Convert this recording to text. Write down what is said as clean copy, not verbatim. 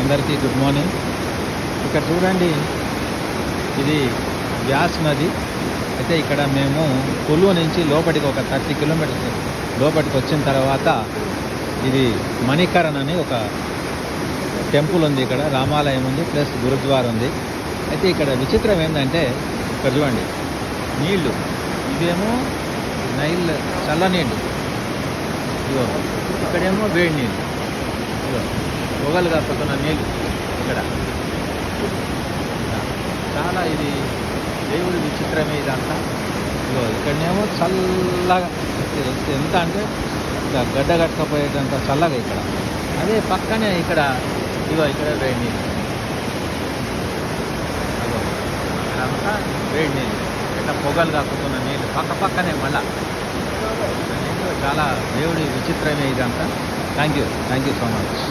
అందరికీ good morning. ఇక్కడ చూడండి, ఇది వ్యాస్ నది. అయితే ఇక్కడ మేము కొల్లు నుంచి లోపలికి ఒక 30 కిలోమీటర్స్ లోపలికి వచ్చిన తర్వాత ఇది మణికరణ్ అని ఒక టెంపుల్ ఉంది. ఇక్కడ రామాలయం ఉంది, ప్లస్ గురుద్వార ఉంది. అయితే ఇక్కడ విచిత్రం ఏంటంటే, ఇక్కడ చూడండి నీళ్లు, ఇవేమో నైల్ చల్ల నీళ్ళు, ఇదో ఇక్కడేమో వేడి నీళ్ళు, ఇదో పొగలు కప్పుతున్న నీళ్ళు. ఇక్కడ చాలా ఇది దేవుడి విచిత్రమే ఇదంతా. ఇదో ఇక్కడనేమో చల్లగా, ఎంత అంటే ఇంకా గడ్డ కట్టకపోయేటంత చల్లగా ఇక్కడ. అదే పక్కనే ఇక్కడ ఇగో ఇక్కడ వేడి నీళ్ళు, అదో ఇక్కడంతా వేడి నీళ్ళు, ఇట్లా పొగలు కక్కుతున్న నీళ్ళు పక్కనే మళ్ళా. చాలా దేవుడి విచిత్రమే ఇదంతా. Thank you so much.